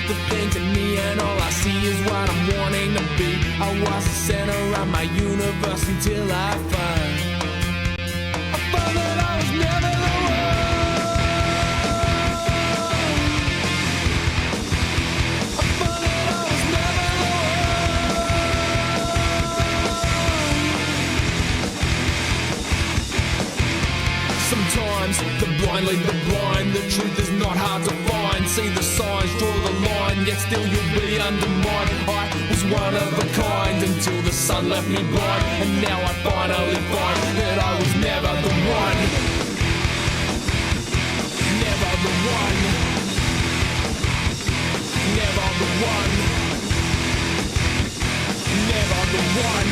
the things in me, and all I see is what I'm wanting to be. I was the center of my universe until I found that I was never the one. I found that I was never the one. Sometimes the blind lead the blind. The truth is not hard to find. See the signs, draw the line, yet still you'll be undermined. I was one of a kind until the sun left me blind, and now I finally find that I was never the one. Never the one. Never the one. Never the one.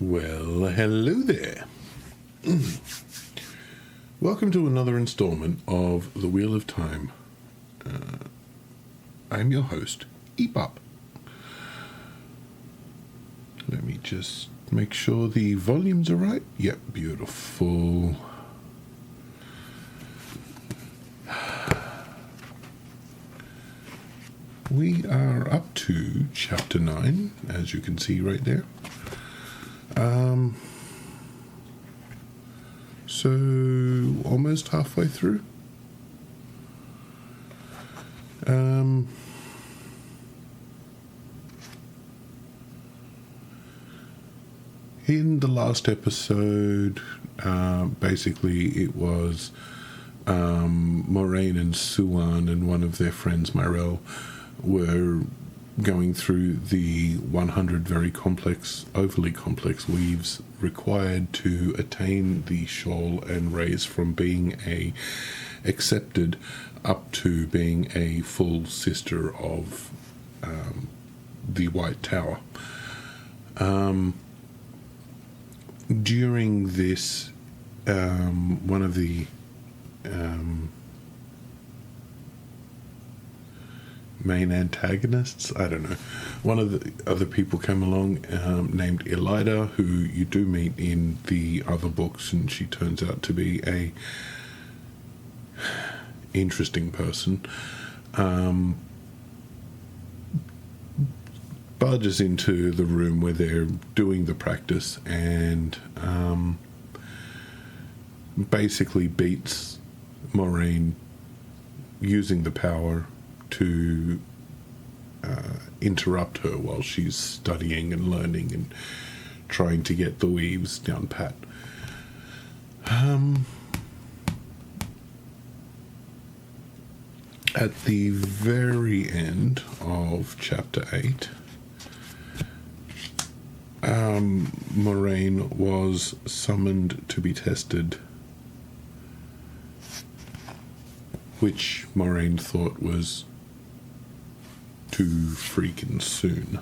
Well, hello there. Welcome to another installment of The Wheel of Time. I'm your host, Epop. Let me just make sure the volumes are right. Yep, beautiful. We are up to chapter 9, as you can see right there. So almost halfway through. In the last episode, basically it was Moraine and Suan and one of their friends, Myrelle, were going through the 100 very complex, overly complex weaves required to attain the shoal and raise from being a accepted up to being a full sister of the White Tower. During this, one of the main antagonists, I don't know, one of the other people came along named Elida, who you do meet in the other books, and she turns out to be a interesting person. Barges into the room where they're doing the practice and basically beats Moraine using the power to interrupt her while she's studying and learning and trying to get the weaves down pat. At the very end of chapter 8, Moraine was summoned to be tested, which Moraine thought was too freaking soon.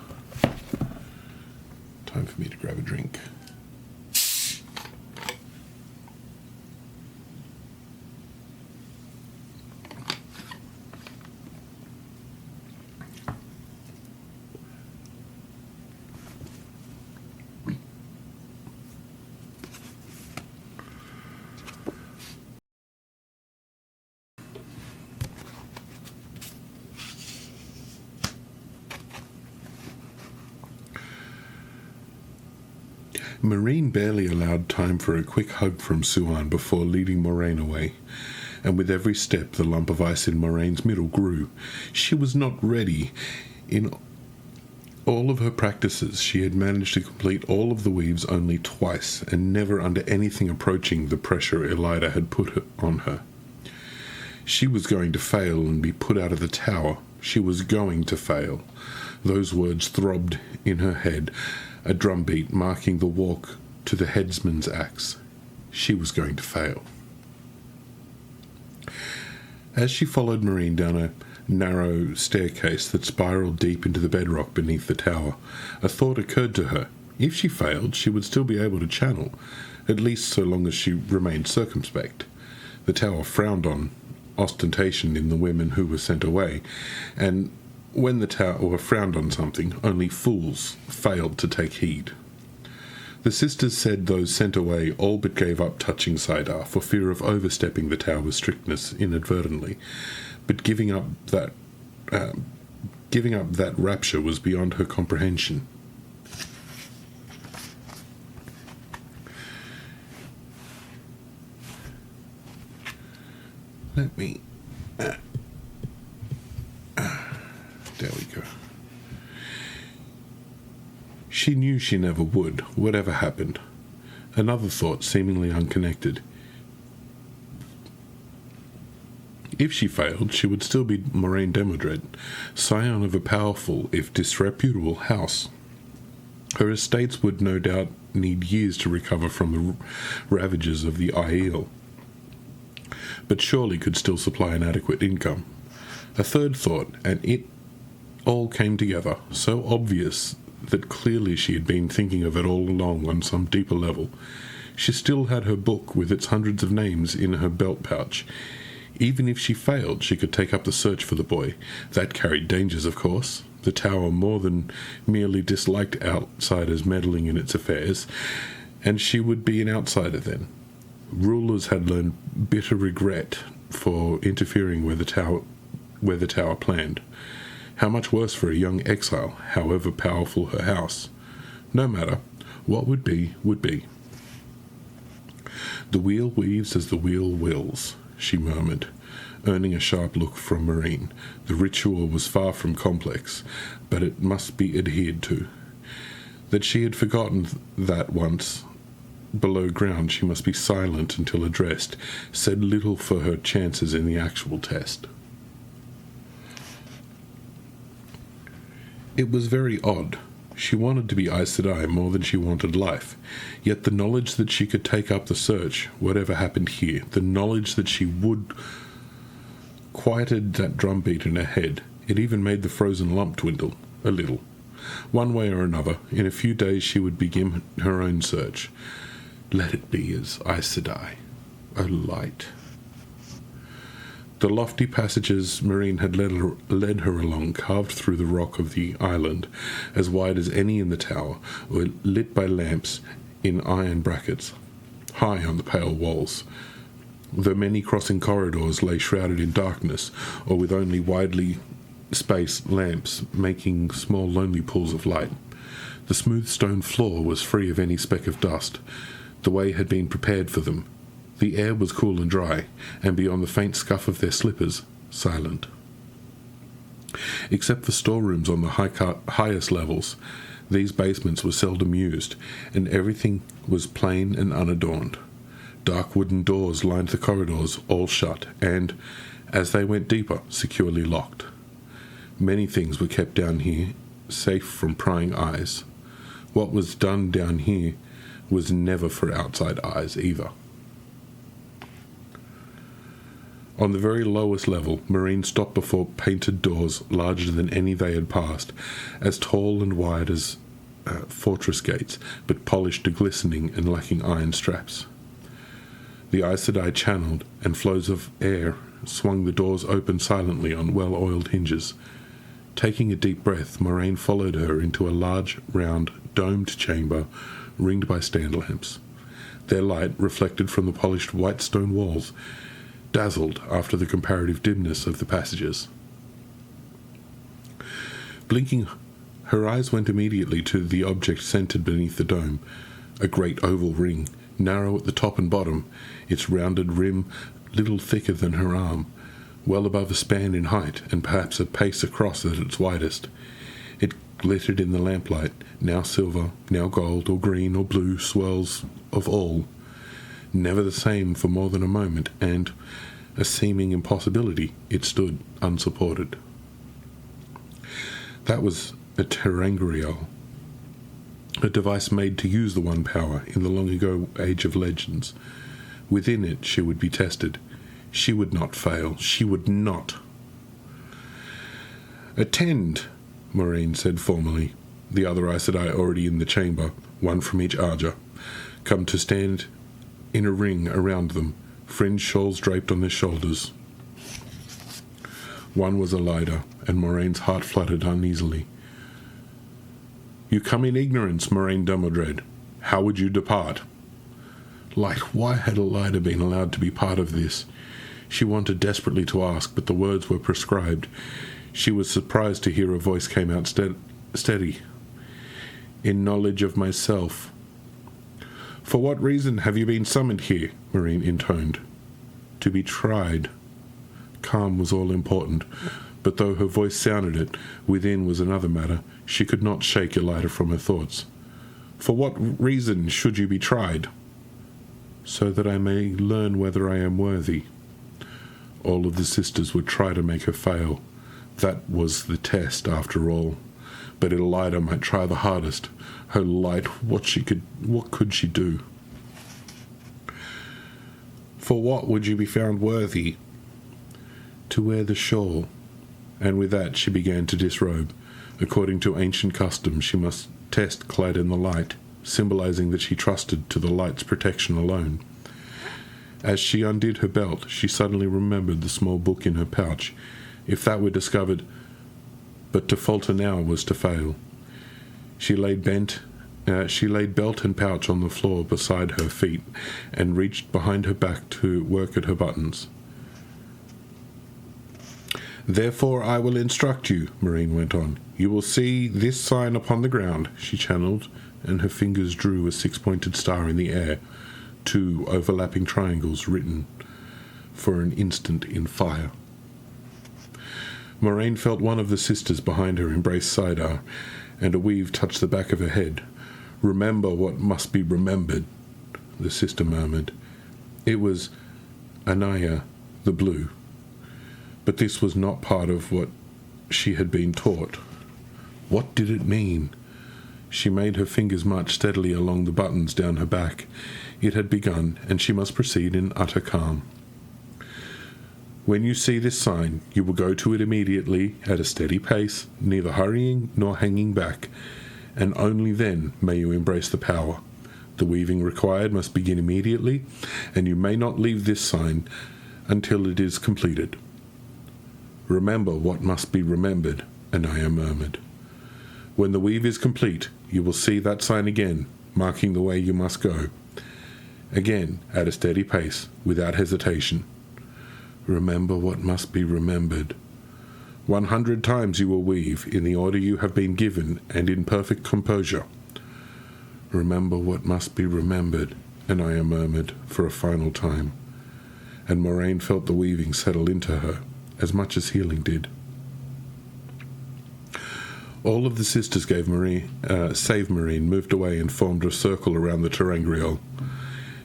Time for me to grab a drink. Marine barely allowed time for a quick hug from Suan before leading Moraine away, and with every step the lump of ice in Moraine's middle grew. She was not ready. In all of her practices, she had managed to complete all of the weaves only twice, and never under anything approaching the pressure Elida had put on her. She was going to fail and be put out of the tower. She was going to fail. Those words throbbed in her head, a drumbeat marking the walk to the headsman's axe. She was going to fail. As she followed Marine down a narrow staircase that spiraled deep into the bedrock beneath the tower, a thought occurred to her. If she failed, she would still be able to channel, at least so long as she remained circumspect. The tower frowned on ostentation in the women who were sent away, and when the tower frowned on something, only fools failed to take heed. The sisters said those sent away all but gave up touching Saidar for fear of overstepping the tower's strictness inadvertently, but giving up that rapture was beyond her comprehension. Let me... there we go. She knew she never would, whatever happened. Another thought, seemingly unconnected. If she failed, she would still be Moraine Demodred, scion of a powerful, if disreputable, house. Her estates would no doubt need years to recover from the ravages of the Aiel, but surely could still supply an adequate income. A third thought, and it all came together, so obvious that clearly she had been thinking of it all along on some deeper level. She still had her book with its hundreds of names in her belt pouch. Even if she failed, she could take up the search for the boy. That carried dangers, of course. The tower more than merely disliked outsiders meddling in its affairs, and she would be an outsider then. Rulers had learned bitter regret for interfering where the tower planned. How much worse for a young exile, however powerful her house. No matter. What would be, would be. The wheel weaves as the wheel wills, she murmured, earning a sharp look from Marine. The ritual was far from complex, but it must be adhered to. That she had forgotten that once, below ground, she must be silent until addressed, said little for her chances in the actual test. It was very odd. She wanted to be Aes Sedai more than she wanted life, yet the knowledge that she could take up the search, whatever happened here, the knowledge that she would, quieted that drumbeat in her head. It even made the frozen lump dwindle, a little. One way or another, in a few days she would begin her own search. Let it be as Aes Sedai, a light. The lofty passages Marine had led her along, carved through the rock of the island, as wide as any in the tower, were lit by lamps in iron brackets, high on the pale walls. Though many crossing corridors lay shrouded in darkness, or with only widely spaced lamps making small lonely pools of light. The smooth stone floor was free of any speck of dust. The way had been prepared for them. The air was cool and dry, and beyond the faint scuff of their slippers, silent. Except for storerooms on the highest levels, these basements were seldom used, and everything was plain and unadorned. Dark wooden doors lined the corridors, all shut, and, as they went deeper, securely locked. Many things were kept down here, safe from prying eyes. What was done down here was never for outside eyes either. On the very lowest level, Marine stopped before painted doors larger than any they had passed, as tall and wide as fortress gates, but polished to glistening and lacking iron straps. The Aes Sedai channeled, and flows of air swung the doors open silently on well-oiled hinges. Taking a deep breath, Moraine followed her into a large, round, domed chamber ringed by stand lamps. Their light, reflected from the polished white stone walls, dazzled after the comparative dimness of the passages. Blinking, her eyes went immediately to the object centered beneath the dome. A great oval ring, narrow at the top and bottom, its rounded rim little thicker than her arm, well above a span in height, and perhaps a pace across at its widest. It glittered in the lamplight, now silver, now gold, or green, or blue swirls of all, never the same for more than a moment, and, a seeming impossibility, it stood unsupported. That was a terangrial, a device made to use the One Power in the long-ago age of legends. Within it she would be tested. She would not fail. She would not. "Attend," Maureen said formally, the other Aes Sedai already in the chamber, one from each Arja, come to stand in a ring around them, fringed shawls draped on their shoulders. One was Elida, and Moiraine's heart fluttered uneasily. "You come in ignorance, Moiraine Dumodred. How would you depart?" Light, why had Elida been allowed to be part of this? She wanted desperately to ask, but the words were prescribed. She was surprised to hear a voice came out steady. "In knowledge of myself." "For what reason have you been summoned here?" Moiraine intoned. "To be tried." Calm was all important, but though her voice sounded it, within was another matter. She could not shake Elida from her thoughts. "For what reason should you be tried?" "So that I may learn whether I am worthy." All of the sisters would try to make her fail. That was the test, after all. But Elida might try the hardest. Her light, what could she do? "For what would you be found worthy?" "To wear the shawl." And with that she began to disrobe. According to ancient custom, she must test clad in the light, symbolizing that she trusted to the light's protection alone. As she undid her belt, she suddenly remembered the small book in her pouch. If that were discovered, but to falter now was to fail. She laid belt and pouch on the floor beside her feet and reached behind her back to work at her buttons. "Therefore I will instruct you," Moiraine went on. "You will see this sign upon the ground," she channeled, and her fingers drew a six-pointed star in the air, 2 overlapping triangles written for an instant in fire. Moiraine felt one of the sisters behind her embrace Sidar, and a weave touched the back of her head. "Remember what must be remembered," the sister murmured. It was Anaya the Blue, but this was not part of what she had been taught. What did it mean? She made her fingers march steadily along the buttons down her back. It had begun, and she must proceed in utter calm. "When you see this sign, you will go to it immediately, at a steady pace, neither hurrying nor hanging back, and only then may you embrace the power. The weaving required must begin immediately, and you may not leave this sign until it is completed." "Remember what must be remembered," Anaya murmured. "When the weave is complete, you will see that sign again, marking the way you must go. Again, at a steady pace, without hesitation. Remember what must be remembered. 100 times you will weave, in the order you have been given, and in perfect composure. Remember what must be remembered," Anaya murmured for a final time, and Moiraine felt the weaving settle into her, as much as healing did. All of the sisters save Moiraine moved away and formed a circle around the terangrial.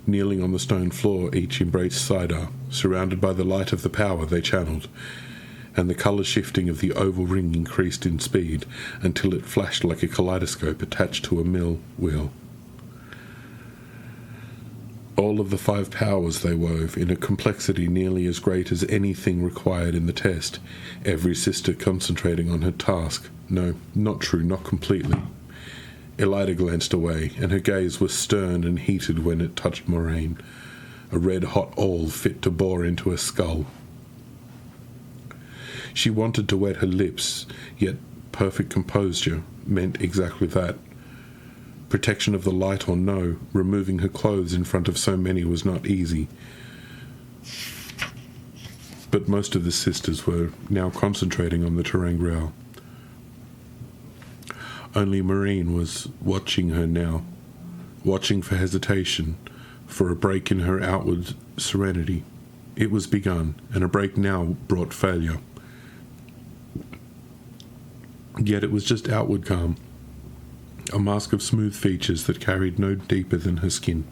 Kneeling on the stone floor, each embraced Sidar. Surrounded by the light of the power, they channeled, and the colour shifting of the oval ring increased in speed until it flashed like a kaleidoscope attached to a mill wheel. All of the 5 powers they wove, in a complexity nearly as great as anything required in the test, every sister concentrating on her task. No, not true, not completely. Elida glanced away, and her gaze was stern and heated when it touched Moiraine, a red-hot awl fit to bore into her skull. She wanted to wet her lips, yet perfect composure meant exactly that. Protection of the light or no, removing her clothes in front of so many was not easy. But most of the sisters were now concentrating on the terangrial. Only Moiraine was watching her now, watching for hesitation, for a break in her outward serenity. It was begun, and a break now brought failure. Yet it was just outward calm, a mask of smooth features that carried no deeper than her skin.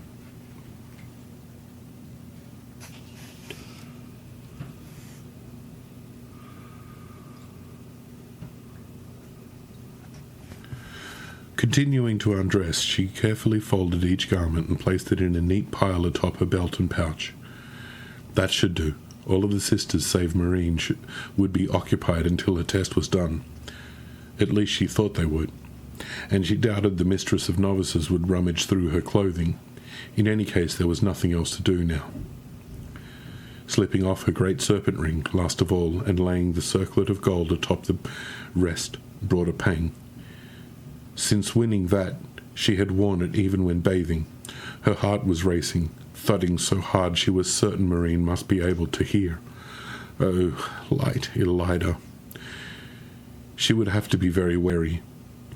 Continuing to undress, she carefully folded each garment and placed it in a neat pile atop her belt and pouch. That should do. All of the sisters, save Maureen, would be occupied until her test was done. At least she thought they would. And she doubted the mistress of novices would rummage through her clothing. In any case, there was nothing else to do now. Slipping off her great serpent ring, last of all, and laying the circlet of gold atop the rest, brought a pang. Since winning that, she had worn it even when bathing. Her heart was racing, thudding so hard she was certain Maureen must be able to hear. Oh, light Elida. She would have to be very wary.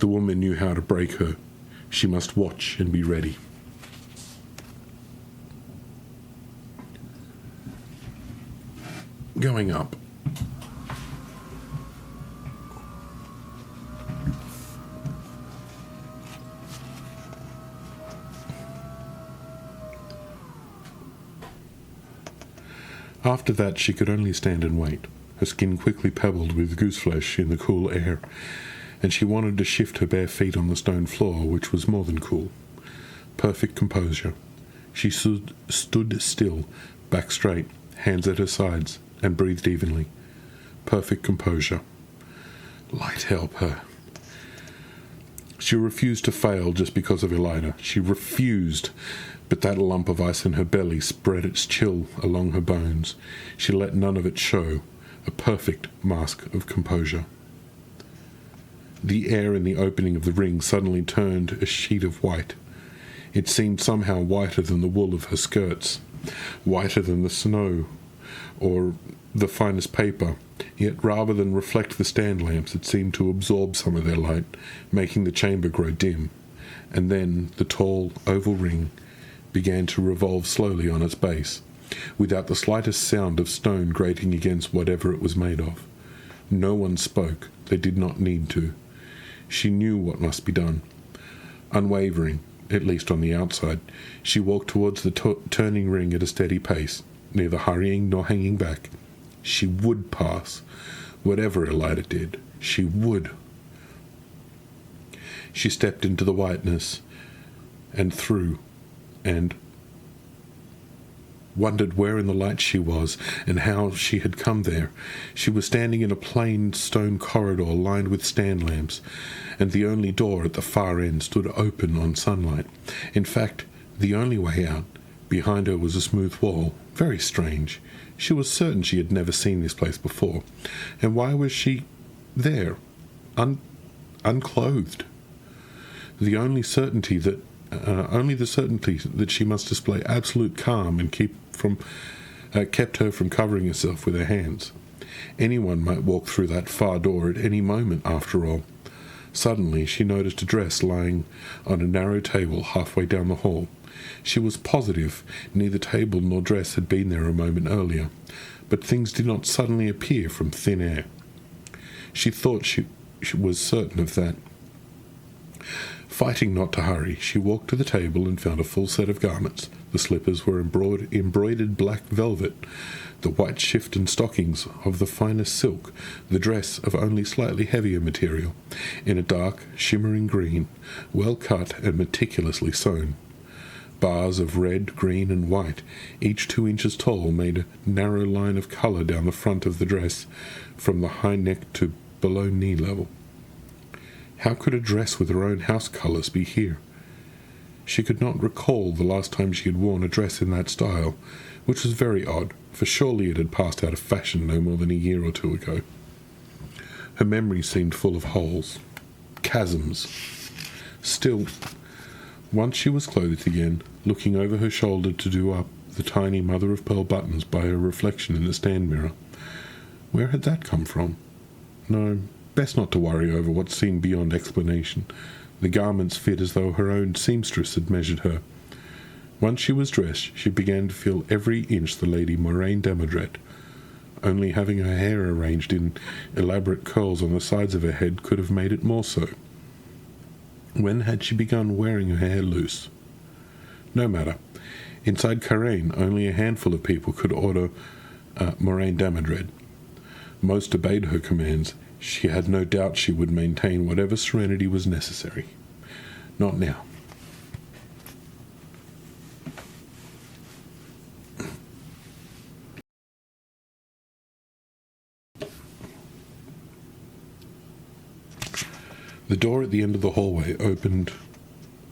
The woman knew how to break her. She must watch and be ready. Going up. After that, she could only stand and wait. Her skin quickly pebbled with gooseflesh in the cool air, and she wanted to shift her bare feet on the stone floor, which was more than cool. Perfect composure. She stood still, back straight, hands at her sides, and breathed evenly. Perfect composure. Light help her. She refused to fail just because of Elida. She refused, but that lump of ice in her belly spread its chill along her bones. She let none of it show. A perfect mask of composure. The air in the opening of the ring suddenly turned a sheet of white. It seemed somehow whiter than the wool of her skirts, whiter than the snow or the finest paper, yet rather than reflect the stand lamps, it seemed to absorb some of their light, making the chamber grow dim. And then the tall, oval ring began to revolve slowly on its base, without the slightest sound of stone grating against whatever it was made of. No one spoke. They did not need to. She knew what must be done. Unwavering, at least on the outside, she walked towards the turning ring at a steady pace, neither hurrying nor hanging back. She would pass. Whatever Elida did, she would. She stepped into the whiteness and through, and wondered where in the light she was and how she had come there. She was standing in a plain stone corridor lined with stand lamps, and the only door at the far end stood open on sunlight. In fact, the only way out. Behind her was a smooth wall. Very strange. She was certain she had never seen this place before. And why was she there, unclothed? Only the certainty that she must display absolute calm and kept her from covering herself with her hands. Anyone might walk through that far door at any moment, after all. Suddenly, she noticed a dress lying on a narrow table halfway down the hall. She was positive neither table nor dress had been there a moment earlier, but things did not suddenly appear from thin air. She thought she was certain of that. Fighting not to hurry, she walked to the table and found a full set of garments. The slippers were embroidered black velvet, the white shift and stockings of the finest silk, the dress of only slightly heavier material, in a dark, shimmering green, well cut and meticulously sewn. Bars of red, green, and white, each 2 inches tall, made a narrow line of colour down the front of the dress, from the high neck to below knee level. How could a dress with her own house colours be here? She could not recall the last time she had worn a dress in that style, which was very odd, for surely it had passed out of fashion no more than a year or 2 ago. Her memory seemed full of holes, chasms. Still, once she was clothed again, looking over her shoulder to do up the tiny mother-of-pearl buttons by her reflection in the stand mirror. Where had that come from? No, best not to worry over what seemed beyond explanation. The garments fit as though her own seamstress had measured her. Once she was dressed, she began to feel every inch the Lady Moraine Damodred. Only having her hair arranged in elaborate curls on the sides of her head could have made it more so. When had she begun wearing her hair loose? No matter. Inside Carraine, only a handful of people could order Moraine Damodred. Most obeyed her commands. She had no doubt she would maintain whatever serenity was necessary. Not now. The door at the end of the hallway opened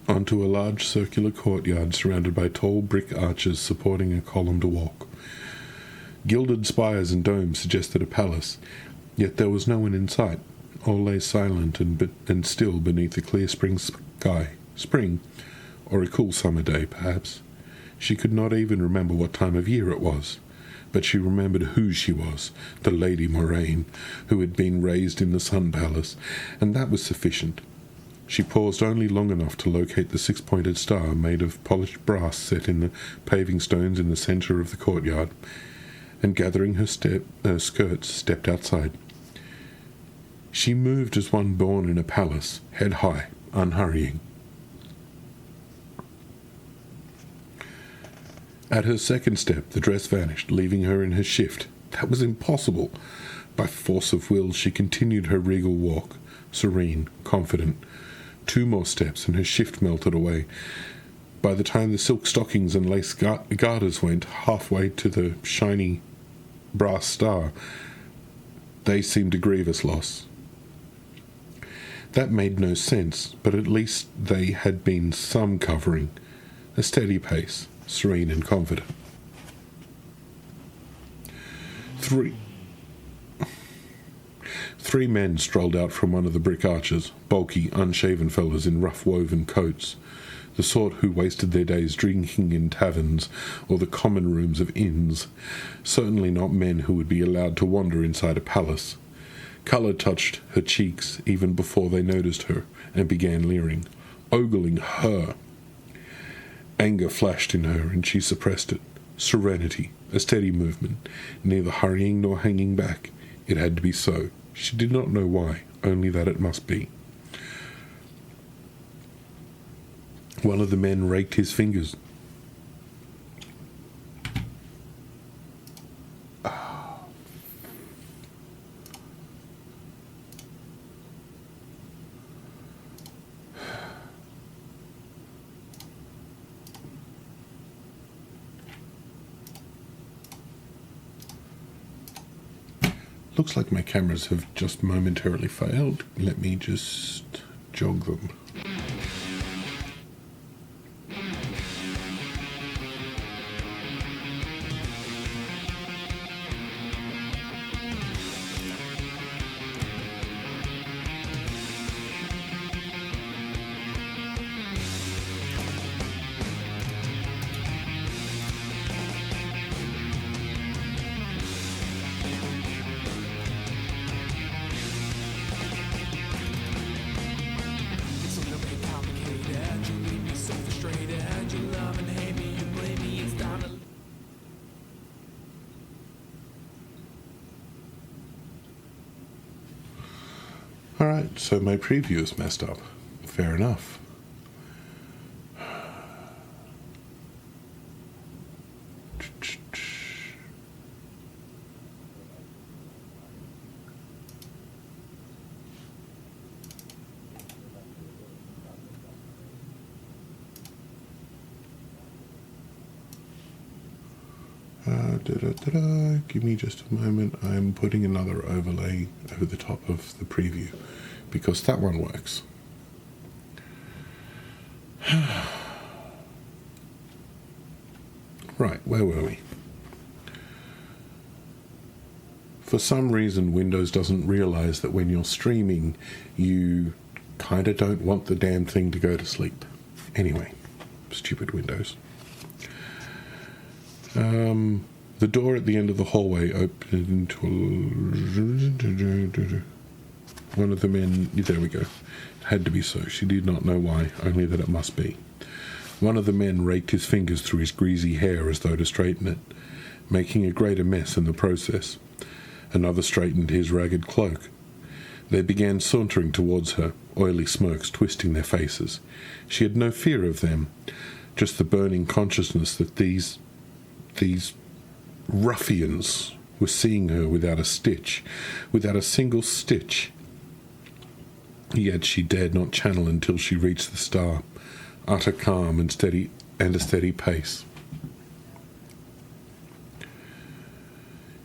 onto a large circular courtyard surrounded by tall brick arches supporting a columned walk. Gilded spires and domes suggested a palace, yet there was no one in sight. All lay silent and still beneath the clear spring sky. Spring, or a cool summer day, perhaps. She could not even remember what time of year it was, but she remembered who she was, the Lady Moraine, who had been raised in the Sun Palace, and that was sufficient. She paused only long enough to locate the six-pointed star made of polished brass set in the paving stones in the centre of the courtyard, and gathering her skirts, stepped outside. She moved as one born in a palace, head high, unhurrying. At her second step, the dress vanished, leaving her in her shift. That was impossible. By force of will, she continued her regal walk, serene, confident. 2 more steps, and her shift melted away. By the time the silk stockings and lace garters went halfway to the shiny brass star, they seemed a grievous loss. That made no sense, but at least they had been some covering. A steady pace, serene and confident. Three men strolled out from one of the brick arches, bulky, unshaven fellows in rough woven coats, the sort who wasted their days drinking in taverns or the common rooms of inns, certainly not men who would be allowed to wander inside a palace. Colour touched her cheeks even before they noticed her and began leering, ogling her. Anger flashed in her, and she suppressed it. Serenity, a steady movement, neither hurrying nor hanging back. It had to be so. She did not know why, only that it must be. One of the men raked his fingers. Looks like my cameras have just momentarily failed. Let me just jog them. Alright, so my preview is messed up. Fair enough. Give me just a moment. I'm putting another overlay over the top of the preview because that one works. Right, where were we? For some reason, Windows doesn't realize that when you're streaming, you kind of don't want the damn thing to go to sleep. Anyway, stupid Windows. The door at the end of the hallway opened into one of the men, there we go, had to be so. She did not know why, only that it must be. One of the men raked his fingers through his greasy hair as though to straighten it, making a greater mess in the process. Another straightened his ragged cloak. They began sauntering towards her, oily smirks twisting their faces. She had no fear of them, just the burning consciousness that these ruffians were seeing her without a stitch, without a single stitch. Yet she dared not channel until she reached the star, utter calm and a steady pace.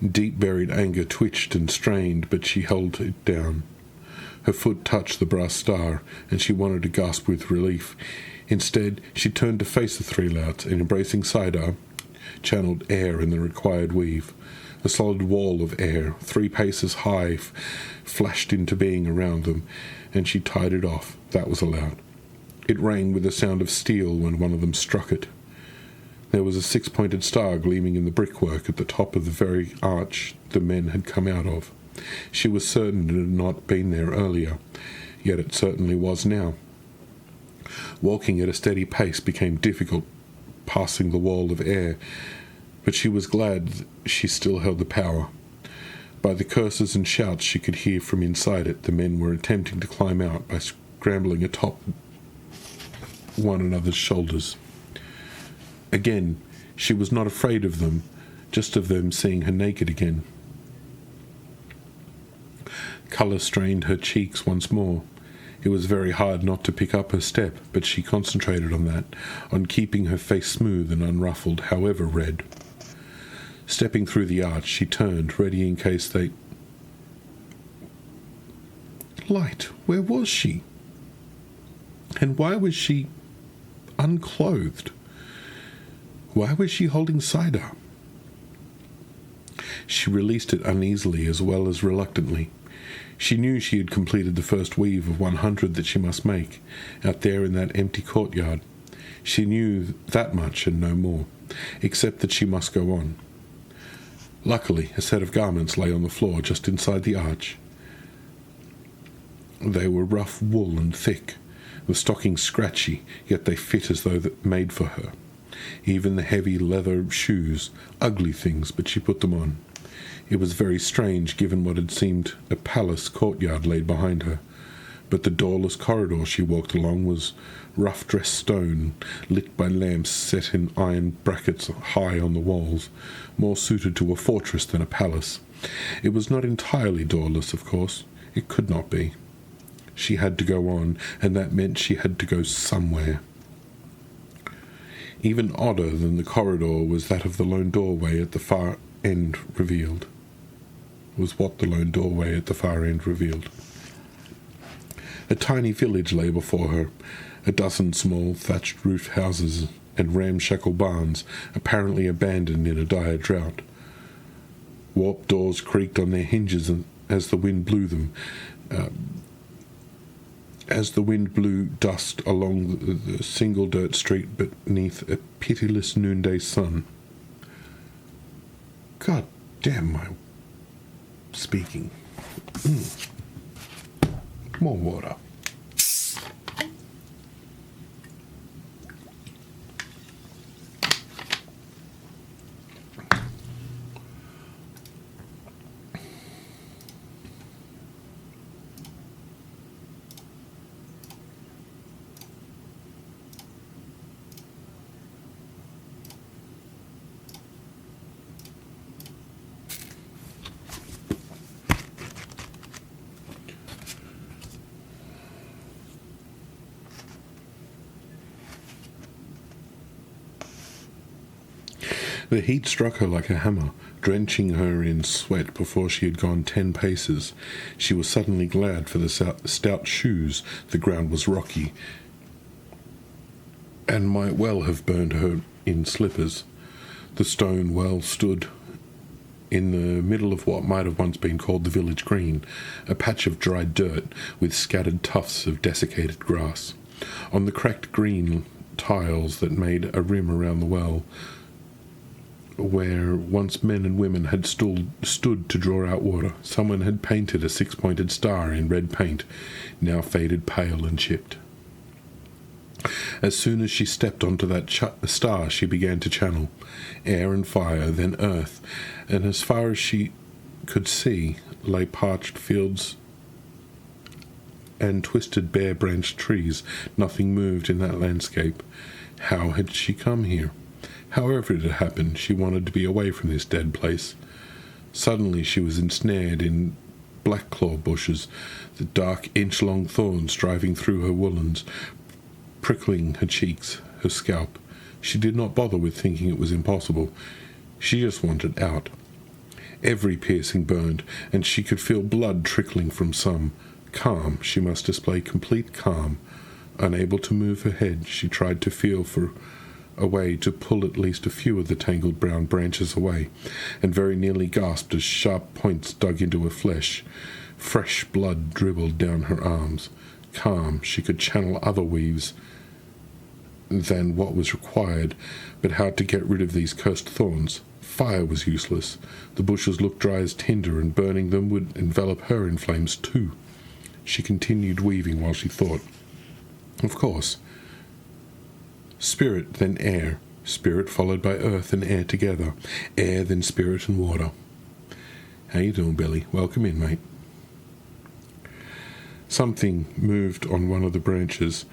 Deep-buried anger twitched and strained, but she held it down. Her foot touched the brass star, and she wanted to gasp with relief. Instead, she turned to face the three louts, and embracing Sidar, channeled air in the required weave. A solid wall of air, 3 paces high, flashed into being around them, and she tied it off. That was allowed. It rang with the sound of steel when one of them struck it. There was a 6-pointed star gleaming in the brickwork at the top of the very arch the men had come out of. She was certain it had not been there earlier, yet it certainly was now. Walking at a steady pace became difficult, passing the wall of air, but she was glad she still held the power. By the curses and shouts she could hear from inside it, the men were attempting to climb out by scrambling atop one another's shoulders. Again, she was not afraid of them, just of them seeing her naked again. Colour strained her cheeks once more. It was very hard not to pick up her step, but she concentrated on that, on keeping her face smooth and unruffled, however red. Stepping through the arch, she turned, ready in case they... Light, where was she? And why was she unclothed? Why was she holding cider? She released it uneasily as well as reluctantly. She knew she had completed the first weave of 100 that she must make, out there in that empty courtyard. She knew that much and no more, except that she must go on. Luckily, a set of garments lay on the floor just inside the arch. They were rough wool and thick, the stockings scratchy, yet they fit as though made for her. Even the heavy leather shoes, ugly things, but she put them on. It was very strange, given what had seemed a palace courtyard laid behind her. But the doorless corridor she walked along was rough-dressed stone, lit by lamps set in iron brackets high on the walls, more suited to a fortress than a palace. It was not entirely doorless, of course. It could not be. She had to go on, and that meant she had to go somewhere. Even odder than the corridor was that of the lone doorway at the far end revealed. A tiny village lay before her, a dozen small thatched-roofed houses and ramshackle barns, apparently abandoned in a dire drought. Warped doors creaked on their hinges as the wind blew them, as the wind blew dust along the single dirt street beneath a pitiless noonday sun. God damn my speaking. More water. The heat struck her like a hammer, drenching her in sweat before she had gone 10 paces. She was suddenly glad for the stout shoes. The ground was rocky, and might well have burned her in slippers. The stone well stood in the middle of what might have once been called the village green, a patch of dried dirt with scattered tufts of desiccated grass. On the cracked green tiles that made a rim around the well, where once men and women had stood to draw out water, someone had painted a six-pointed star in red paint, now faded pale and chipped. As soon as she stepped onto that star, she began to channel air and fire, then earth, and as far as she could see lay parched fields and twisted bare-branched trees. Nothing moved in that landscape. How had she come here? However it had happened, she wanted to be away from this dead place. Suddenly she was ensnared in black-claw bushes, the dark inch-long thorns driving through her woolens, prickling her cheeks, her scalp. She did not bother with thinking it was impossible. She just wanted out. Every piercing burned, and she could feel blood trickling from some. Calm, she must display complete calm. Unable to move her head, she tried to feel for a way to pull at least a few of the tangled brown branches away, and very nearly gasped as sharp points dug into her flesh. Fresh blood dribbled down her arms. Calm, she could channel other weaves than what was required, but how to get rid of these cursed thorns? Fire was useless. The bushes looked dry as tinder, and burning them would envelop her in flames too. She continued weaving while she thought. Of course. Spirit, then air. Spirit followed by earth and air together. Air, then spirit and water. How you doing, Billy? Welcome in, mate. Something moved on one of the branches,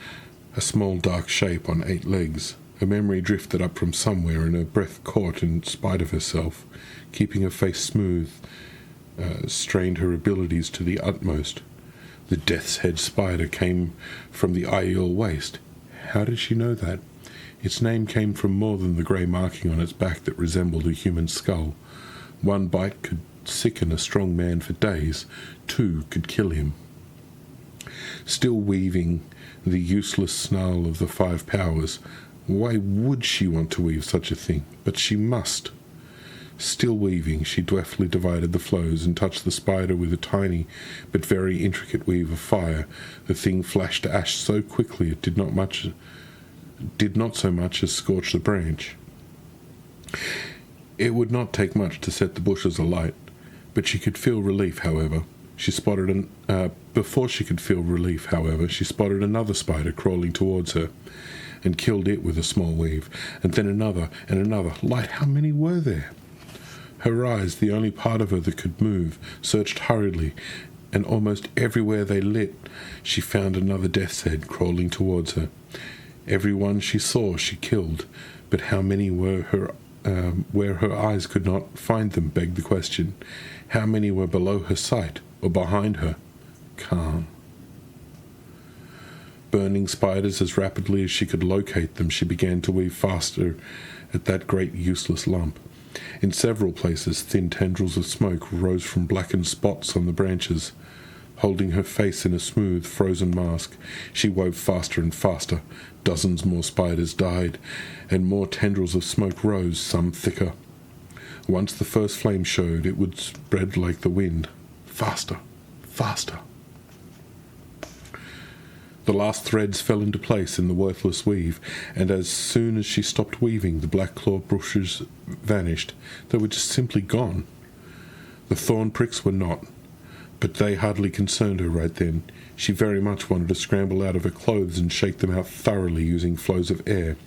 a small dark shape on 8 legs. A memory drifted up from somewhere, and her breath caught in spite of herself. Keeping her face smooth strained her abilities to the utmost. The death's head spider came from the Aiel waste. How did she know that? Its name came from more than the grey marking on its back that resembled a human skull. 1 bite could sicken a strong man for days. 2 could kill him. Still weaving the useless snarl of the 5 powers, why would she want to weave such a thing? But she must. Still weaving, she deftly divided the flows and touched the spider with a tiny but very intricate weave of fire. The thing flashed to ash so quickly it did not so much as scorch the branch. It would not take much to set the bushes alight, but she could feel relief, however. Before she could feel relief, however, she spotted another spider crawling towards her, and killed it with a small weave, and then another and another. Light, how many were there? Her eyes, the only part of her that could move, searched hurriedly, and almost everywhere they lit, she found another death's head crawling towards her. Every one she saw she killed, but how many were where her eyes could not find them, begged the question. How many were below her sight, or behind her? Calm. Burning spiders as rapidly as she could locate them, she began to weave faster at that great useless lump. In several places, thin tendrils of smoke rose from blackened spots on the branches. Holding her face in a smooth, frozen mask, she wove faster and faster. Dozens more spiders died, and more tendrils of smoke rose, some thicker. Once the first flame showed, it would spread like the wind. Faster, faster. The last threads fell into place in the worthless weave, and as soon as she stopped weaving, the black-clawed bushes vanished. They were just simply gone. The thorn pricks were not, but they hardly concerned her right then. She very much wanted to scramble out of her clothes and shake them out thoroughly using flows of air.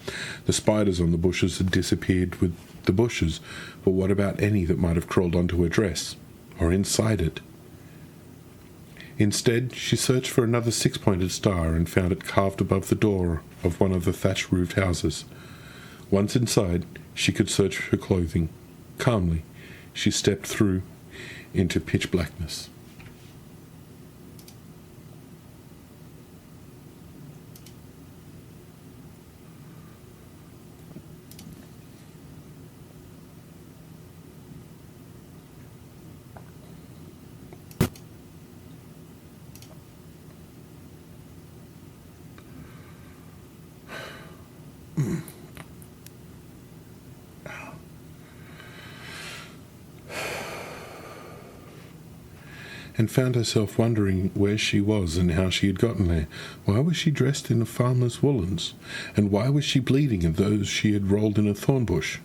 The spiders on the bushes had disappeared with the bushes, but what about any that might have crawled onto her dress, or inside it? Instead, she searched for another 6-pointed star and found it carved above the door of one of the thatch-roofed houses. Once inside, she could search her clothing. Calmly, she stepped through into pitch blackness. And found herself wondering where she was and how she had gotten there. Why was she dressed in a farmer's woolens? And why was she bleeding as though she had rolled in a thorn bush?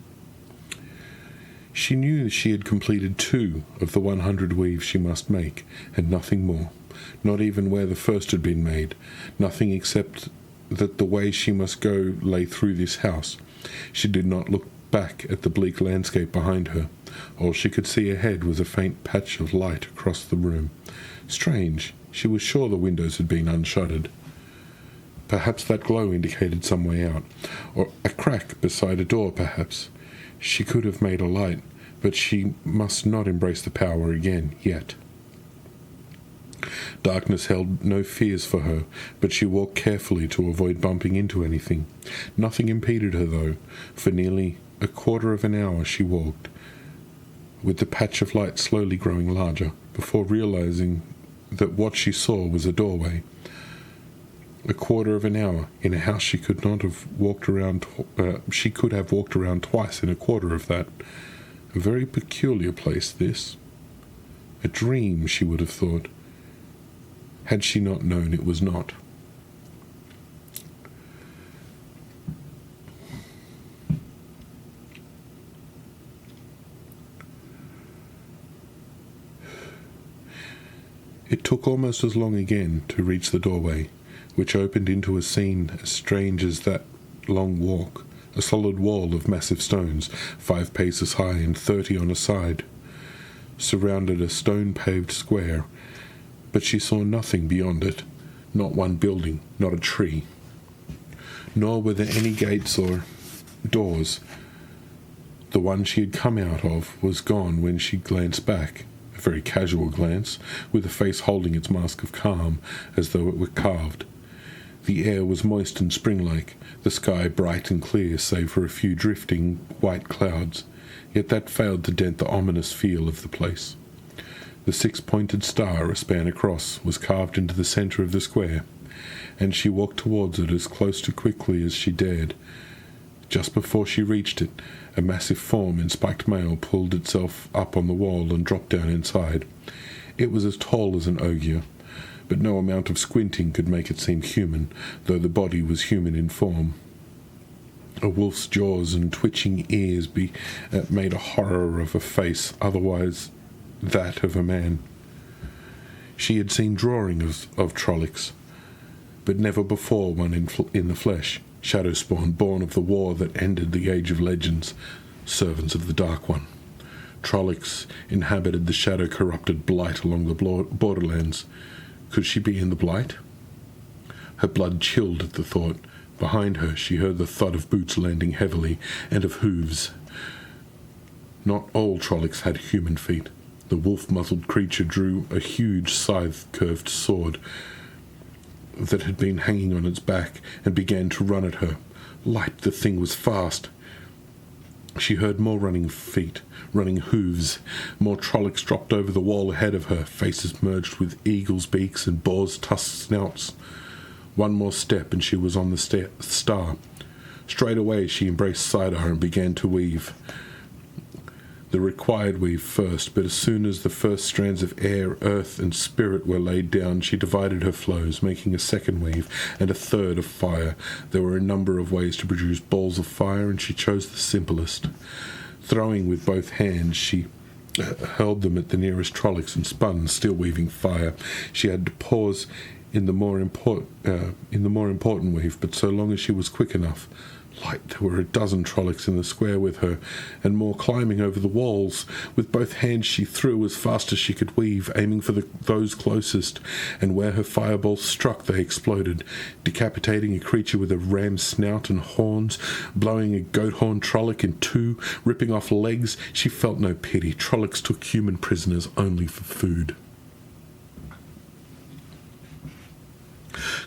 She knew she had completed 2 of the 100 weaves she must make, and nothing more, not even where the first had been made, nothing except that the way she must go lay through this house. She did not look back at the bleak landscape behind her. All she could see ahead was a faint patch of light across the room. Strange, she was sure the windows had been unshuttered. Perhaps that glow indicated some way out, or a crack beside a door, perhaps. She could have made a light, but she must not embrace the power again, yet. Darkness held no fears for her, but she walked carefully to avoid bumping into anything. Nothing impeded her, though. For nearly a quarter of an hour she walked, with the patch of light slowly growing larger, before realizing that what she saw was a doorway. A quarter of an hour in a house she could not have walked around. She could have walked around twice in a quarter of that. A very peculiar place, this. A dream, she would have thought, had she not known it was not. It took almost as long again to reach the doorway, which opened into a scene as strange as that long walk, a solid wall of massive stones, 5 paces high and 30 on a side, surrounded a stone-paved square, but she saw nothing beyond it, not one building, not a tree. Nor were there any gates or doors. The one she had come out of was gone when she glanced back, a very casual glance, with a face holding its mask of calm, as though it were carved. The air was moist and spring-like, the sky bright and clear save for a few drifting white clouds, yet that failed to dent the ominous feel of the place. The 6-pointed star, a span across, was carved into the centre of the square, and she walked towards it as close to quickly as she dared. Just before she reached it, a massive form in spiked mail pulled itself up on the wall and dropped down inside. It was as tall as an ogier, but no amount of squinting could make it seem human, though the body was human in form. A wolf's jaws and twitching ears made a horror of a face, otherwise that of a man. She had seen drawings of Trollocs, but never before one in the flesh, shadow spawn born of the war that ended the Age of Legends, servants of the Dark One. Trollocs inhabited the shadow-corrupted blight along the borderlands. Could she be in the blight? Her blood chilled at the thought. Behind her she heard the thud of boots landing heavily, and of hooves. Not all Trollocs had human feet. The wolf-muzzled creature drew a huge scythe-curved sword that had been hanging on its back and began to run at her. Light, the thing was fast. She heard more running feet, running hooves. More Trollocs dropped over the wall ahead of her, faces merged with eagles' beaks and boars' tusked snouts. One more step and she was on the star. Straight away she embraced Sidar and began to weave. The required weave first, but as soon as the first strands of air, earth, and spirit were laid down, she divided her flows, making a second weave and a third of fire. There were a number of ways to produce balls of fire, and she chose the simplest. Throwing with both hands, she hurled them at the nearest Trollocs and spun, still weaving fire. She had to pause in the more important weave, but so long as she was quick enough. Light, there were a dozen Trollocs in the square with her, and more climbing over the walls. With both hands she threw as fast as she could weave, aiming for those closest, and where her fireballs struck they exploded, decapitating a creature with a ram's snout and horns, blowing a goat-horned Trolloc in 2, ripping off legs. She felt no pity. Trollocs took human prisoners only for food.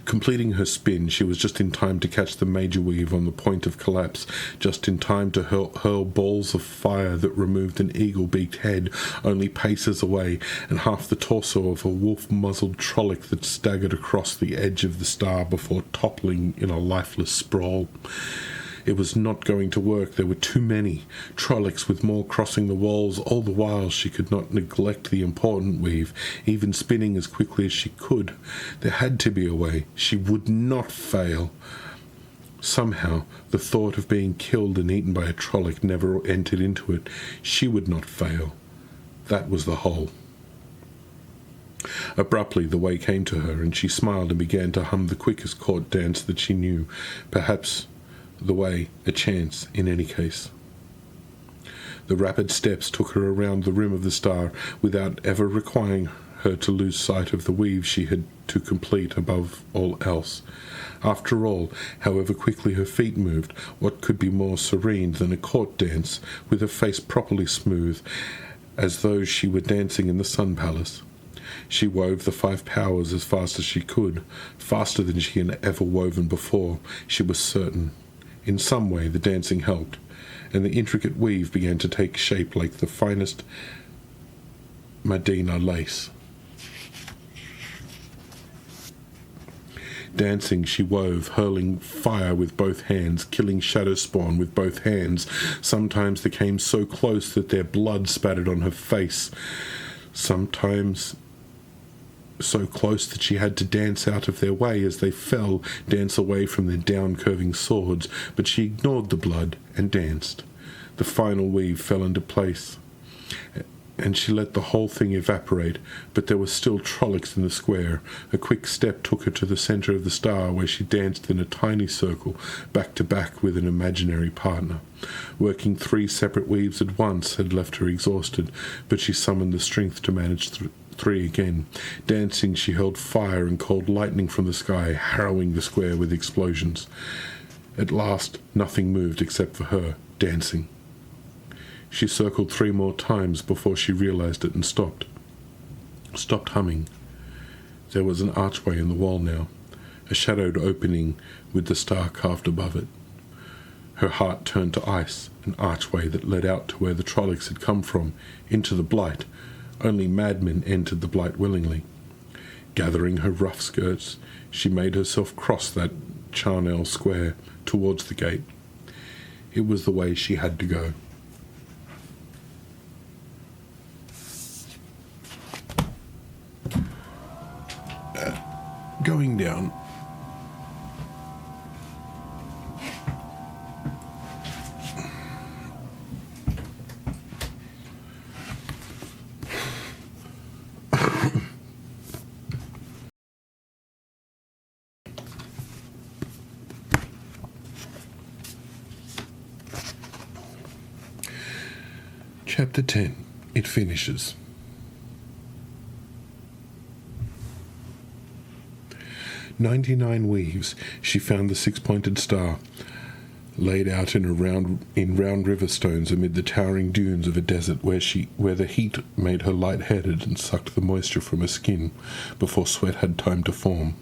Completing her spin, she was just in time to catch the major weave on the point of collapse, just in time to hurl balls of fire that removed an eagle-beaked head only paces away, and half the torso of a wolf-muzzled Trolloc that staggered across the edge of the star before toppling in a lifeless sprawl. It was not going to work. There were too many Trollocs, with more crossing the walls. All the while she could not neglect the important weave, even spinning as quickly as she could. There had to be a way. She would not fail. Somehow, the thought of being killed and eaten by a Trolloc never entered into it. She would not fail. That was the whole. Abruptly, the way came to her, and she smiled and began to hum the quickest court dance that she knew. Perhaps the way, a chance, in any case. The rapid steps took her around the rim of the star, without ever requiring her to lose sight of the weave she had to complete above all else. After all, however quickly her feet moved, what could be more serene than a court dance, with her face properly smooth, as though she were dancing in the Sun Palace? She wove the 5 powers as fast as she could, faster than she had ever woven before, she was certain. In some way the dancing helped, and the intricate weave began to take shape like the finest Medina lace. Dancing, she wove, hurling fire with both hands, killing shadow spawn with both hands. Sometimes they came so close that their blood spattered on her face. Sometimes so close that she had to dance out of their way as they fell, dance away from their down-curving swords, but she ignored the blood and danced. The final weave fell into place, and she let the whole thing evaporate, but there were still Trollocs in the square. A quick step took her to the centre of the star, where she danced in a tiny circle, back to back with an imaginary partner. Working 3 separate weaves at once had left her exhausted, but she summoned the strength to manage 3 again. Dancing, she hurled fire and cold lightning from the sky, harrowing the square with explosions. At last, nothing moved except for her, dancing. She circled 3 more times before she realized it and stopped humming. There was an archway in the wall now, a shadowed opening with the star carved above it. Her heart turned to ice, an archway that led out to where the Trollocs had come from, into the Blight. Only madmen entered the Blight willingly. Gathering her rough skirts, she made herself cross that charnel square towards the gate. It was the way she had to go. Going down. Chapter 10. It finishes. "99 weaves, she found the 6-pointed star, laid out in round river stones amid the towering dunes of a desert where the heat made her light-headed and sucked the moisture from her skin before sweat had time to form.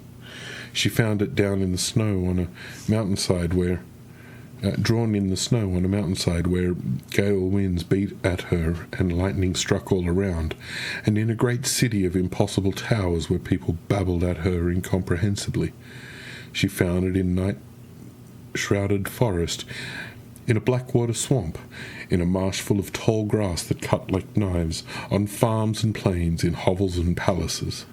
She found it down in the snow on a mountainside where gale winds beat at her and lightning struck all around, and in a great city of impossible towers where people babbled at her incomprehensibly. She found it in night-shrouded forest, in a blackwater swamp, in a marsh full of tall grass that cut like knives, on farms and plains, in hovels and palaces.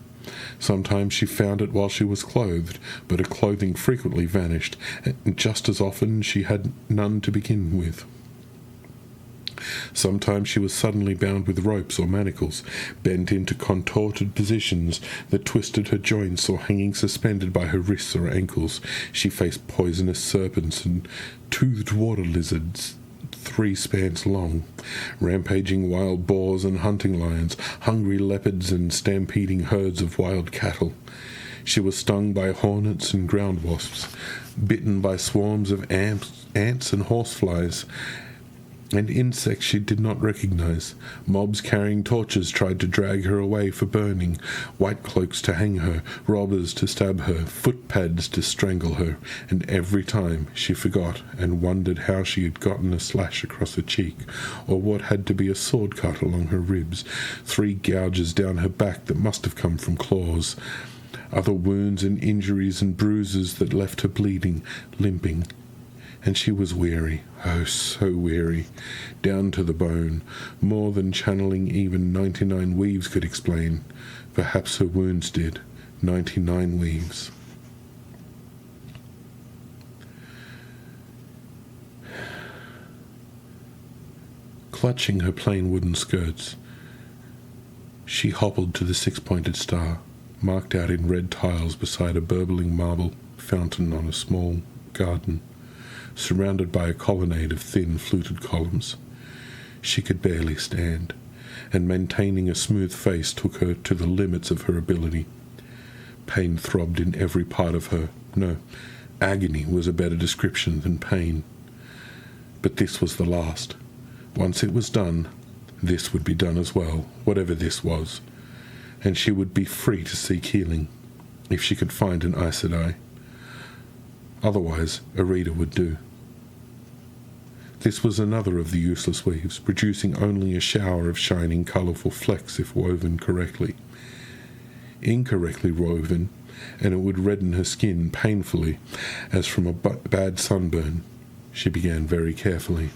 Sometimes she found it while she was clothed, but her clothing frequently vanished, and just as often she had none to begin with. Sometimes she was suddenly bound with ropes or manacles, bent into contorted positions that twisted her joints, or hanging suspended by her wrists or ankles. She faced poisonous serpents and toothed water lizards 3 spans long, rampaging wild boars and hunting lions, hungry leopards and stampeding herds of wild cattle. She was stung by hornets and ground wasps, bitten by swarms of ants and horseflies, and insects she did not recognize. Mobs carrying torches tried to drag her away for burning, white cloaks to hang her, robbers to stab her, footpads to strangle her, and every time she forgot and wondered how she had gotten a slash across her cheek, or what had to be a sword cut along her ribs, 3 gouges down her back that must have come from claws, other wounds and injuries and bruises that left her bleeding, limping. And she was weary, oh so weary, down to the bone, more than channeling even 99 weaves could explain. Perhaps her wounds did. 99 weaves. Clutching her plain wooden skirts, she hobbled to the six-pointed star, marked out in red tiles beside a burbling marble fountain on a small garden, surrounded by a colonnade of thin, fluted columns. She could barely stand, and maintaining a smooth face took her to the limits of her ability. Pain throbbed in every part of her. No, agony was a better description than pain. But this was the last. Once it was done, this would be done as well, whatever this was, and she would be free to seek healing, if she could find an Aes Sedai. Otherwise, a reader would do. This was another of the useless weaves, producing only a shower of shining, colourful flecks if woven correctly. Incorrectly woven, and it would redden her skin painfully, as from a bad sunburn. She began very carefully.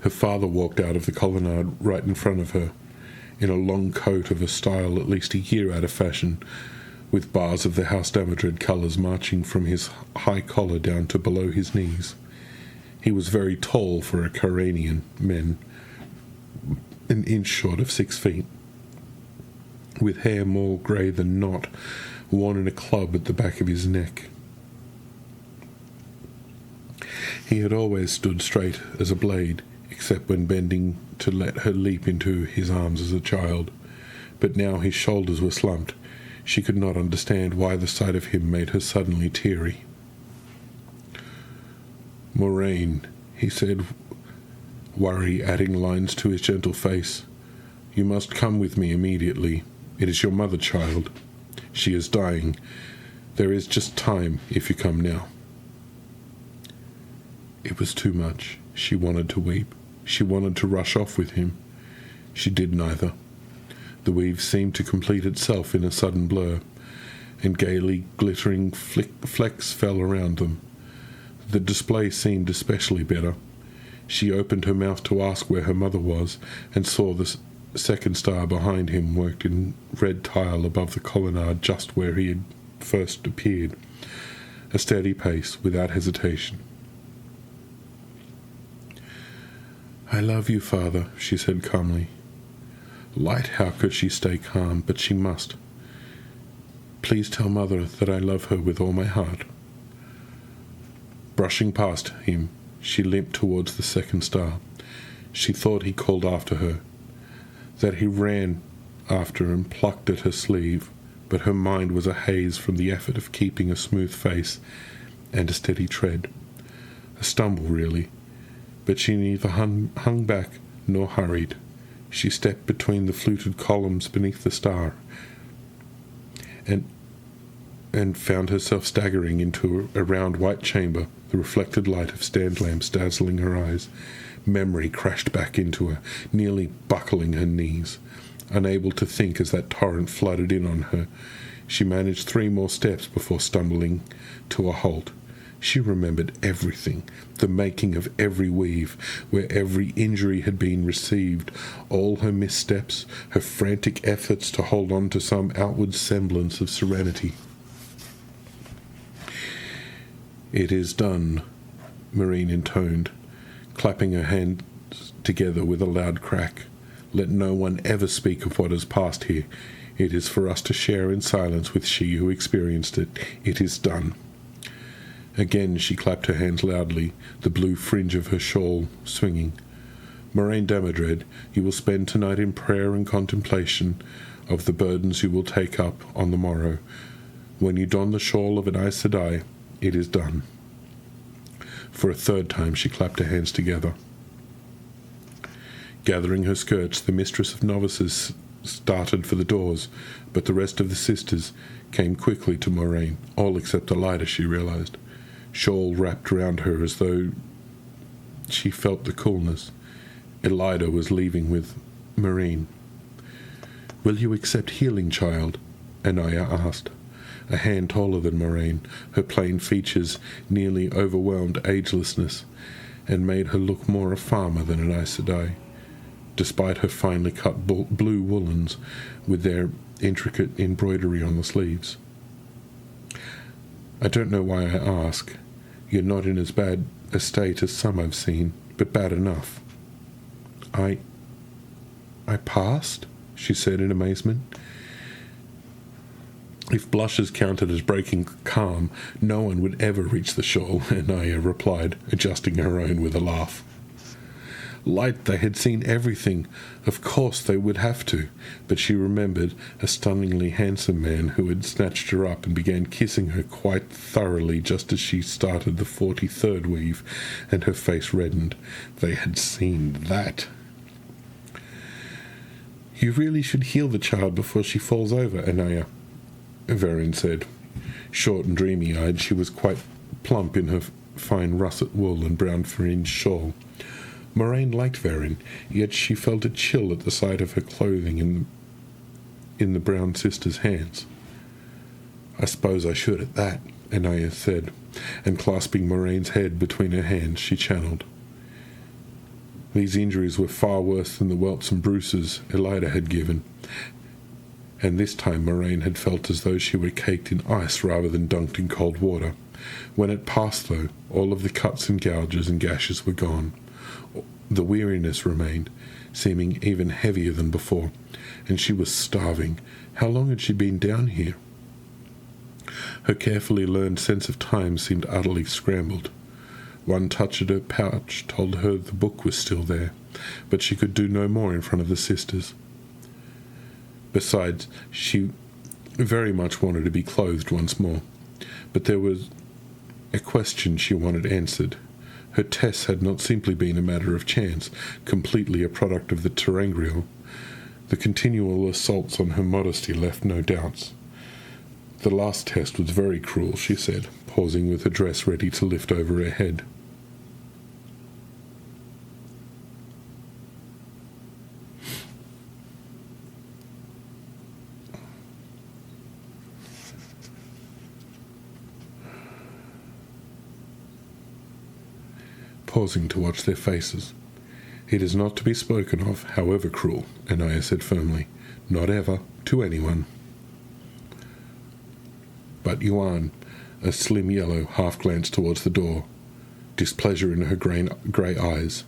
Her father walked out of the colonnade right in front of her, in a long coat of a style at least a year out of fashion, with bars of the House Damodred colours marching from his high collar down to below his knees. He was very tall for a Coranian man, an inch short of 6 feet, with hair more grey than not, worn in a club at the back of his neck. He had always stood straight as a blade, except when bending to let her leap into his arms as a child. But now his shoulders were slumped. She could not understand why the sight of him made her suddenly teary. "Moraine," he said, worry adding lines to his gentle face. "You must come with me immediately. It is your mother, child. She is dying. There is just time if you come now." It was too much. She wanted to weep. She wanted to rush off with him. She did neither. The weave seemed to complete itself in a sudden blur, and gaily glittering flecks fell around them. The display seemed especially better. She opened her mouth to ask where her mother was, and saw the second star behind him worked in red tile above the colonnade just where he had first appeared. A steady pace, without hesitation. "I love you, Father," she said calmly. Light, how could she stay calm? But she must. "Please tell Mother that I love her with all my heart." Brushing past him, she limped towards the second star. She thought he called after her, that he ran after and plucked at her sleeve, but her mind was a haze from the effort of keeping a smooth face and a steady tread. A stumble, really, but she neither hung back nor hurried. She stepped between the fluted columns beneath the star, and found herself staggering into a round white chamber, the reflected light of stand lamps dazzling her eyes. Memory crashed back into her, nearly buckling her knees. Unable to think as that torrent flooded in on her, she managed 3 more steps before stumbling to a halt. She remembered everything, the making of every weave, where every injury had been received, all her missteps, her frantic efforts to hold on to some outward semblance of serenity. "It is done," Marine intoned, clapping her hands together with a loud crack. "Let no one ever speak of what has passed here. It is for us to share in silence with she who experienced it. It is done." Again she clapped her hands loudly, the blue fringe of her shawl swinging. "Moraine Damodred, you will spend tonight in prayer and contemplation of the burdens you will take up on the morrow. When you don the shawl of an Aes Sedai, it is done." For a third time she clapped her hands together. Gathering her skirts, the mistress of novices started for the doors, but the rest of the sisters came quickly to Moraine, all except Elida, she realized. Shawl wrapped round her as though she felt the coolness. Elida was leaving with Marine. "Will you accept healing, child?" Anaya asked. A hand taller than Moraine, her plain features nearly overwhelmed agelessness, and made her look more a farmer than an Aes Sedai, despite her finely cut blue woolens with their intricate embroidery on the sleeves. "I don't know why I ask. You're not in as bad estate as some I've seen, but bad enough. I passed? She said in amazement. If blushes counted as breaking calm, no one would ever reach the shawl, Anaya replied, adjusting her own with a laugh. Light, they had seen everything. Of course they would have to, but she remembered a stunningly handsome man who had snatched her up and began kissing her quite thoroughly just as she started the 43rd weave, and her face reddened. They had seen that. You really should heal the child before she falls over, Anaya, Verin said. Short and dreamy-eyed, she was quite plump in her fine russet wool and brown fringed shawl. Moraine liked Verin, yet she felt a chill at the sight of her clothing in the brown sister's hands. I suppose I should at that, Anaya said, and clasping Moraine's head between her hands, she channeled. These injuries were far worse than the whelps and bruises Elida had given, and this time Moraine had felt as though she were caked in ice rather than dunked in cold water. When it passed, though, all of the cuts and gouges and gashes were gone. The weariness remained, seeming even heavier than before, and she was starving. How long had she been down here? Her carefully learned sense of time seemed utterly scrambled. One touch at her pouch told her the book was still there, but she could do no more in front of the sisters. Besides, she very much wanted to be clothed once more, but there was a question she wanted answered. Her tests had not simply been a matter of chance, completely a product of the terangrial. The continual assaults on her modesty left no doubts. The last test was very cruel, she said, pausing with her dress ready to lift over her head. Pausing to watch their faces. It is not to be spoken of, however cruel, Anaya said firmly. Not ever, to anyone. But Yuan, a slim yellow, half glanced towards the door, displeasure in her grey eyes.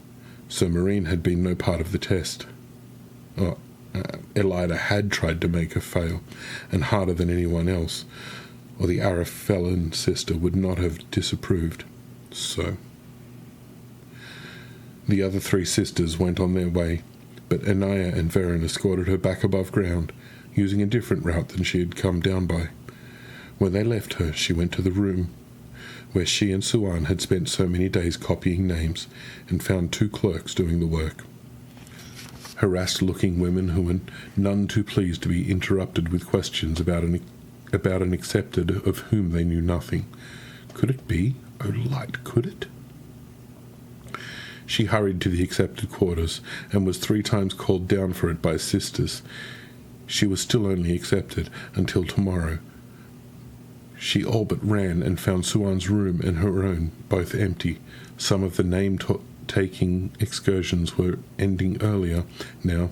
So Marine had been no part of the test. Elida had tried to make her fail, and harder than anyone else, or the Araphellan sister would not have disapproved. So the other three sisters went on their way, but Anaya and Verin escorted her back above ground, using a different route than she had come down by. When they left her, she went to the room where she and Suan had spent so many days copying names, and found two clerks doing the work. Harassed-looking women who were none too pleased to be interrupted with questions about an accepted of whom they knew nothing. Could it be? Oh, light, could it? She hurried to the accepted quarters, and was 3 times called down for it by sisters. She was still only accepted until tomorrow. She all but ran and found Suan's room and her own, both empty. Some of the name-taking excursions were ending earlier now,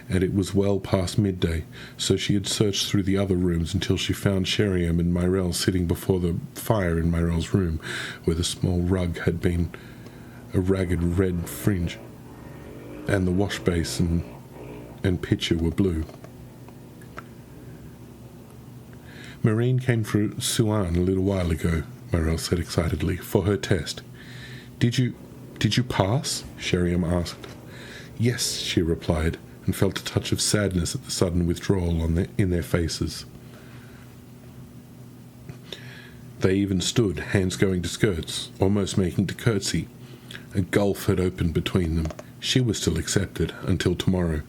and it was well past midday, so she had searched through the other rooms until she found Sheriam and Myrelle sitting before the fire in Myrelle's room, where the small rug had been a ragged red fringe, and the wash basin and pitcher were blue. Marine came for Suan a little while ago, Myrelle said excitedly, for her test. Did you pass? Sheriam asked. Yes, she replied, and felt a touch of sadness at the sudden withdrawal in their faces. They even stood, hands going to skirts, almost making to curtsy. A gulf had opened between them. She was still accepted until tomorrow,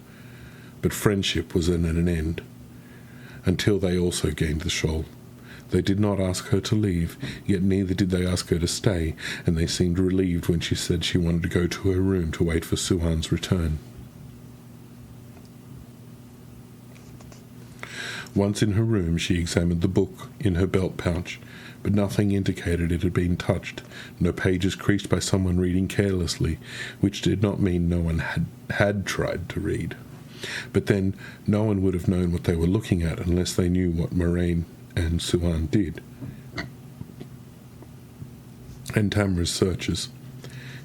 but friendship was at an end. Until they also gained the shawl. They did not ask her to leave, yet neither did they ask her to stay, and they seemed relieved when she said she wanted to go to her room to wait for Suan's return. Once in her room, she examined the book in her belt pouch, but nothing indicated it had been touched, no pages creased by someone reading carelessly, which did not mean no one had tried to read. But then no one would have known what they were looking at unless they knew what Moraine and Suan did. And Tamra's searches.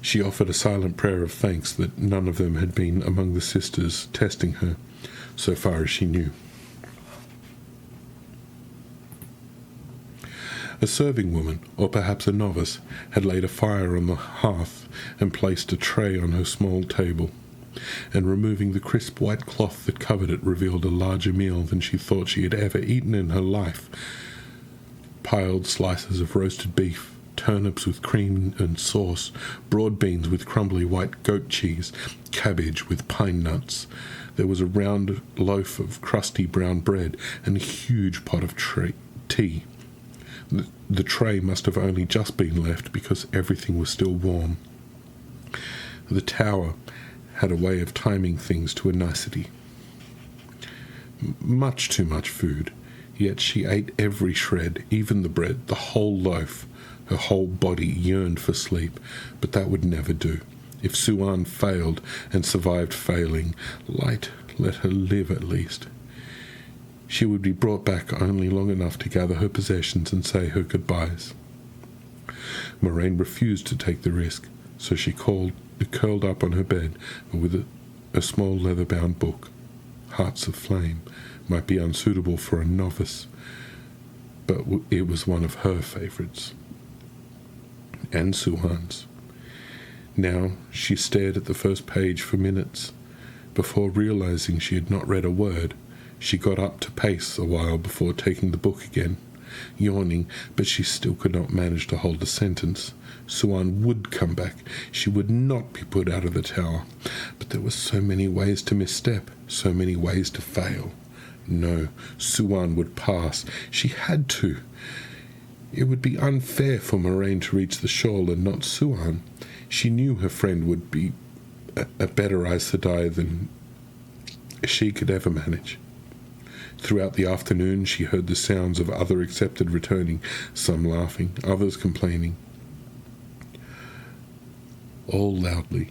She offered a silent prayer of thanks that none of them had been among the sisters testing her, so far as she knew. A serving woman, or perhaps a novice, had laid a fire on the hearth and placed a tray on her small table, and removing the crisp white cloth that covered it revealed a larger meal than she thought she had ever eaten in her life. Piled slices of roasted beef, turnips with cream and sauce, broad beans with crumbly white goat cheese, cabbage with pine nuts. There was a round loaf of crusty brown bread and a huge pot of tea. The tray must have only just been left because everything was still warm. The tower had a way of timing things to a nicety. Much too much food, yet she ate every shred, even the bread, the whole loaf. Her whole body yearned for sleep, but that would never do. If Suan failed and survived failing, let her live at least. She would be brought back only long enough to gather her possessions and say her goodbyes. Moraine refused to take the risk, so she curled up on her bed with a small leather-bound book. Hearts of Flame might be unsuitable for a novice, but it was one of her favourites. And Suan's. Now she stared at the first page for minutes. Before realising she had not read a word, she got up to pace a while before taking the book again, yawning, but she still could not manage to hold a sentence. Suan would come back. She would not be put out of the tower. But there were so many ways to misstep, so many ways to fail. No, Suan would pass. She had to. It would be unfair for Moraine to reach the shawl and not Suan. She knew her friend would be a better Aes Sedai than she could ever manage. Throughout the afternoon she heard the sounds of other accepted returning, some laughing, others complaining. All loudly.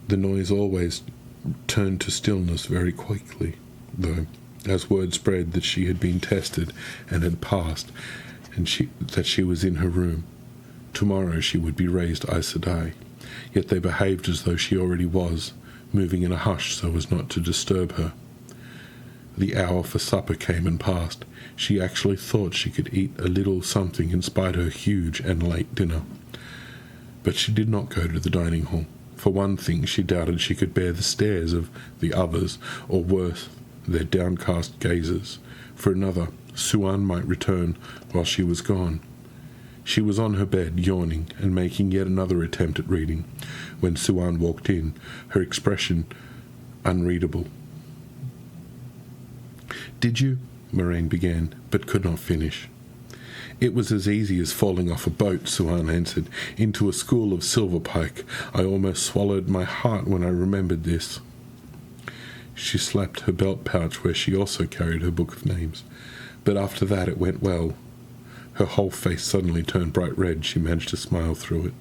The noise always turned to stillness very quickly, though, as word spread that she had been tested and had passed, and that she was in her room. Tomorrow she would be raised Aes Sedai, yet they behaved as though she already was, moving in a hush so as not to disturb her. The hour for supper came and passed. She actually thought she could eat a little something in spite of her huge and late dinner. But she did not go to the dining hall. For one thing, she doubted she could bear the stares of the others, or worse, their downcast gazes. For another, Suan might return while she was gone. She was on her bed, yawning, and making yet another attempt at reading, when Suan walked in, her expression unreadable. "Did you?" Moraine began, but could not finish. "It was as easy as falling off a boat," Suan answered, "into a school of silverpike. I almost swallowed my heart when I remembered this." She slapped her belt pouch where she also carried her book of names. But after that it went well. Her whole face suddenly turned bright red. She managed to smile through it.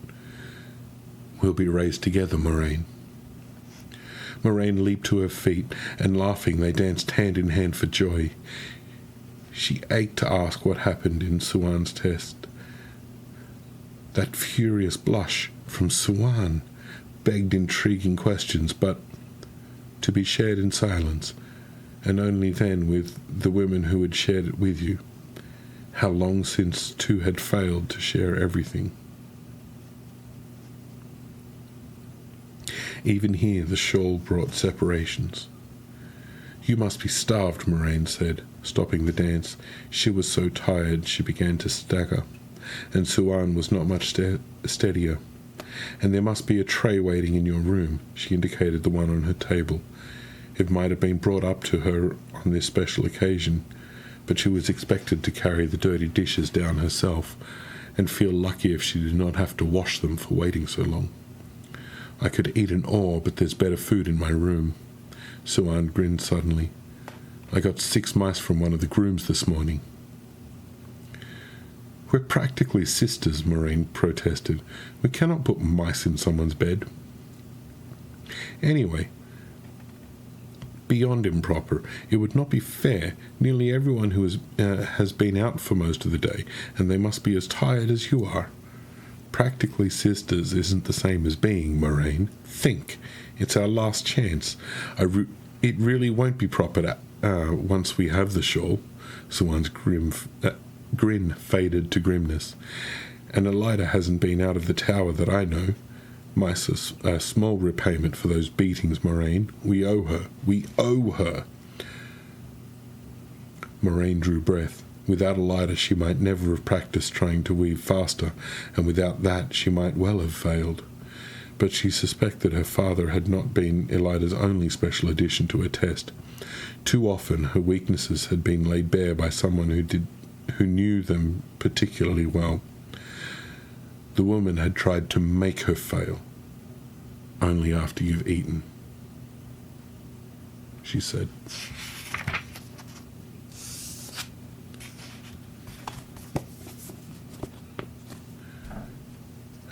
"We'll be raised together, Moraine." Moraine leaped to her feet, and laughing they danced hand in hand for joy. She ached to ask what happened in Suan's test. That furious blush from Suan begged intriguing questions, but to be shared in silence, and only then with the women who had shared it with you. How long since two had failed to share everything? Even here the shawl brought separations. "You must be starved," Moraine said, stopping the dance. She was so tired she began to stagger, and Suan was not much steadier. "And there must be a tray waiting in your room." She indicated the one on her table. It might have been brought up to her on this special occasion, but she was expected to carry the dirty dishes down herself, and feel lucky if she did not have to wash them for waiting so long. "I could eat an oar, but there's better food in my room." Suan grinned suddenly. "I got 6 mice from one of the grooms this morning." "We're practically sisters," Moraine protested. "We cannot put mice in someone's bed." "Anyway, beyond improper, it would not be fair. Nearly everyone who has been out for most of the day, and they must be as tired as you are." practically sisters isn't the same as being, Moraine. Think. It's our last chance. It really won't be proper once we have the shawl. Suan's grin faded to grimness. And Elida hasn't been out of the tower that I know. My small repayment for those beatings, Moraine. We owe her. We owe her. Moraine drew breath. Without Elida, she might never have practiced trying to weave faster, and without that, she might well have failed. But she suspected her father had not been Elida's only special addition to her test. Too often, her weaknesses had been laid bare by someone who knew them particularly well. The woman had tried to make her fail. Only after you've eaten, she said.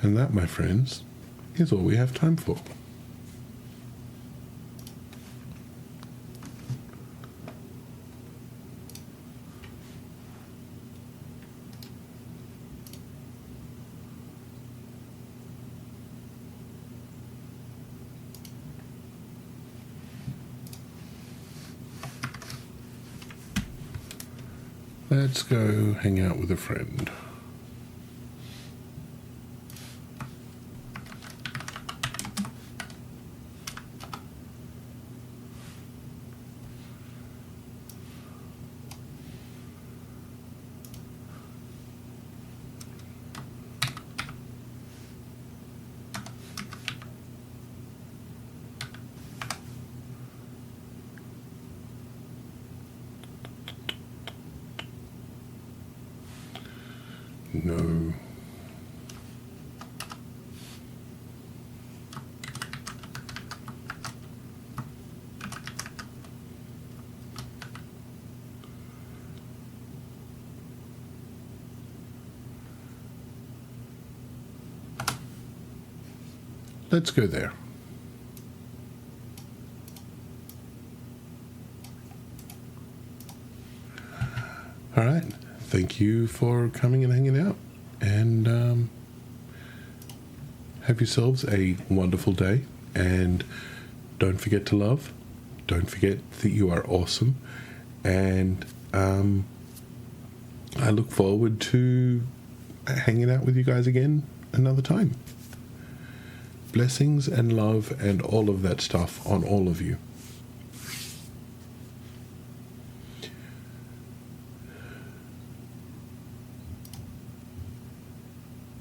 And that, my friends, is all we have time for. Let's go hang out with a friend. No. Let's go there. All right. Thank you for coming and hanging out. And have yourselves a wonderful day. And don't forget to love. Don't forget that you are awesome. And I look forward to hanging out with you guys again another time. Blessings and love and all of that stuff on all of you.